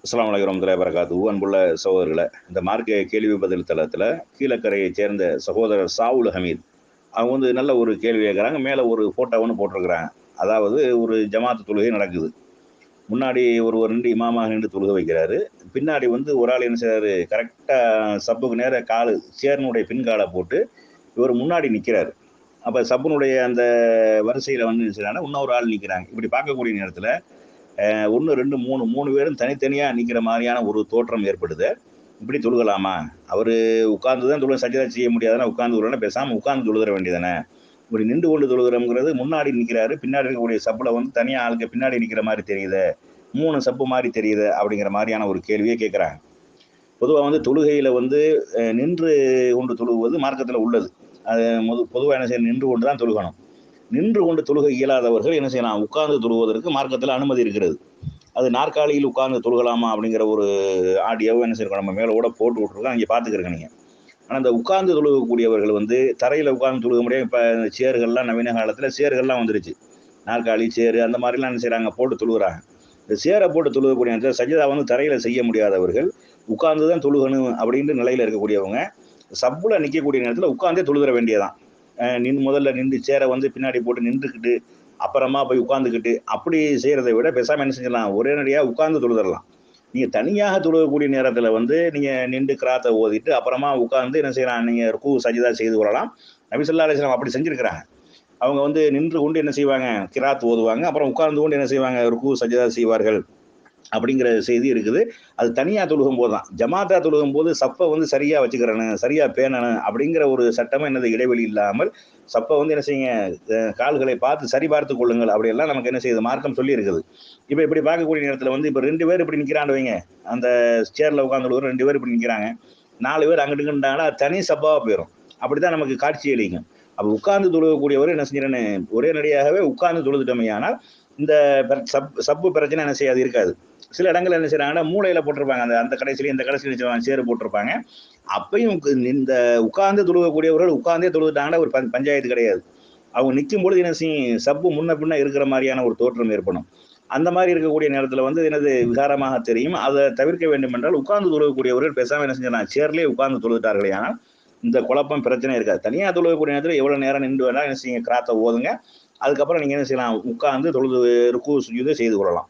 அஸ்ஸலாமு அலைக்கும் வரஹ்மத்துல்லாஹி வபரகாத்துஹு. அன்புள்ள சகோதரர்களே, இந்த மார்க்க கேள்வி பதில் தளத்தில் கீழக்கரையைச் சேர்ந்த சகோதரர் சாவுல் ஹமீத் அவங்க நல்ல ஒரு கேள்வி கேட்குறாங்க. மேலே ஒரு ஃபோட்டோ ஒன்று போட்டிருக்கிறாங்க. அதாவது ஒரு ஜமாத்து தொழுகை நடக்குது. முன்னாடி ஒருவர் நின்று இமாமாக நின்று தொழுக வைக்கிறாரு. பின்னாடி ஒரு ஆள் என்ன செய்றாரு, கரெக்டாக சப்புக்கு நேர காலு சேர்னுடைய பின்காலை போட்டு இவர் முன்னாடி நிற்கிறாரு. அப்போ சப்புனுடைய அந்த வரிசையில் என்ன செய்றாங்கன்னா இன்னொரு ஆள் நிற்கிறாங்க. இப்படி பார்க்கக்கூடிய நேரத்தில் 1, 2, 3 பேரும் தனித்தனியாக நிற்கிற மாதிரியான ஒரு தோற்றம் ஏற்படுது. இப்படி தொழுகலாமா? அவர் உட்கார்ந்து தான் தொழுக, சஜ்ஜதா செய்ய முடியாதுன்னா உட்கார்ந்து தொழுகலாம், பேசாமல் உட்கார்ந்து தொழுகிற வேண்டியதானே. இப்படி நின்று கொண்டு தொழுகிறோங்கிறது, முன்னாடி நிற்கிறாரு, பின்னாடி இருக்கக்கூடிய சப்பில் தனியாக ஆளுக்கு பின்னாடி நிற்கிற மாதிரி தெரியுது, 3 சப்பு மாதிரி தெரியுது அப்படிங்கிற மாதிரியான ஒரு கேள்வியை கேட்குறாங்க. பொதுவாக தொழுகையில் நின்று கொண்டு தொழுவது மார்க்கத்தில் உள்ளது. அது பொதுவாக என்ன செய்யணும், நின்று கொண்டு தான் தொழுகணும். நின்று கொண்டு தொழுகை இயலாதவர்கள் என்ன செய்யலாம், உட்கார்ந்து தொழுவதற்கு மார்க்கத்தில் அனுமதி இருக்கிறது. அது நாற்காலியில் உட்கார்ந்து தொழுகலாமா அப்படிங்கிற ஒரு ஆடியோவை என்ன செய்யணும், நம்ம மேலே கூட போட்டு விட்ருக்கோம், அங்கே பார்த்துக்கிறேங்க நீங்கள். ஆனால் இந்த உட்கார்ந்து தொழுகக்கூடியவர்கள் தரையில் உட்கார்ந்து தொழுக முடியாது. இப்போ இந்த சேர்கள்லாம் நவீன காலத்தில் சேர்கள்லாம் வந்துருச்சு. நாற்காலி, சேரு அந்த மாதிரிலாம் என்ன செய்கிறாங்க, போட்டு தொழுகிறாங்க. இந்த சேரை போட்டு தொழுகக்கூடிய நேரத்தில் சஜிதா தரையில் செய்ய முடியாதவர்கள் உட்கார்ந்து தான் தொழுகணும் அப்படின்ற நிலையில் இருக்கக்கூடியவங்க சப்புல நிற்கக்கூடிய நேரத்தில் உட்கார்ந்தே தொழுகிற வேண்டியதான். முதல்ல நின்று சேரை பின்னாடி போட்டு நின்றுக்கிட்டு அப்புறமா போய் உட்காந்துக்கிட்டு அப்படி செய்கிறத விட பேசாமல் என்ன செஞ்சிடலாம், ஒரே நடியாக உட்கார்ந்து தொழுதரலாம். நீங்கள் தனியாக தொழுகக்கூடிய நேரத்தில் நீங்கள் நின்று கிராத்தை ஓதிட்டு அப்புறமா உட்கார்ந்து என்ன செய்யலாம், நீங்கள் ருக்கு சஜிதா செய்து கொள்ளலாம். நபி ஸல்லல்லாஹு அலைஹி வஸல்லம் அப்படி செஞ்சுருக்கிறாங்க. அவங்க நின்று கொண்டு என்ன செய்வாங்க, கிராத் ஓதுவாங்க, அப்புறம் உட்கார்ந்து கொண்டு என்ன செய்வாங்க, ருக்கு சஜிதா செய்வார்கள் அப்படிங்கிற செய்தி இருக்குது. அது தனியாக தொழுகும் போது தான். ஜமாத்தா தொழுகும் போது சப்பை சரியாக வச்சுக்கிறணும், சரியாக பேணணும் அப்படிங்கிற ஒரு சட்டமும் என்னது இடைவெளி இல்லாமல் சப்பை என்ன செய்யுங்க, கால்களை பார்த்து சரி பார்த்து கொள்ளுங்கள் அப்படியெல்லாம் நமக்கு என்ன செய்யுது, மார்க்கம் சொல்லி இருக்குது. இப்போ இப்படி பார்க்கக்கூடிய நேரத்தில் இப்போ 2 பேர் இப்படி நிற்கிறான்னு வைங்க, அந்த சேரில் உட்காந்து 2 பேர் இப்படி நிற்கிறாங்க, 4 பேர் அங்கிட்டு இங்கிட்டாங்கன்னா தனி சப்பாவாக போயிடும். அப்படி தான் நமக்கு காட்சி அளிக்கும். அப்போ உட்கார்ந்து தொழுகக்கூடியவர் என்ன செஞ்சிடன்னு, ஒரே நடிகாகவே உட்கார்ந்து தொழுதுட்டோமே ஆனால் இந்த சப்பு பிரச்சனை என்ன செய்யாது, இருக்காது. சில இடங்கள் என்ன செய்யறாங்கன்னா மூளையில போட்டிருப்பாங்க, அந்த கடைசியில இந்த கடைசியில சேரு போட்டிருப்பாங்க. அப்பையும் இந்த உட்கார்ந்து தொழுகக்கூடியவர்கள் உட்கார்ந்தே தொழுதுட்டாங்கன்னா ஒரு பஞ்சாயத்து கிடையாது. அவங்க நிற்கும் பொழுது என்ன செய்யும், சப்பு முன்ன பின்ன இருக்கிற மாதிரியான ஒரு தோற்றம் ஏற்படும். அந்த மாதிரி இருக்கக்கூடிய நேரத்தில் என்னது விகாரமாக தெரியும். அதை தவிர்க்க வேண்டும் என்றால் உட்கார்ந்து தொழுகக்கூடியவர்கள் பேசாமல் என்ன செஞ்சாங்க, சேர்லேயே உட்கார்ந்து தொழுதுட்டார்களே ஆனால் இந்த குழப்பம் பிரச்சனை இருக்காது. தனியாக தொழுகக்கூடிய நேரத்தில் எவ்வளவு நேரம் நின்று வேணாலும் என்ன செய்யுங்க, கிராத்தை ஓதுங்க. அதுக்கப்புறம் நீங்க என்ன செய்யலாம், உட்கார்ந்து தொழுது ருக்கு சுஜூது செய்து கொள்ளலாம்.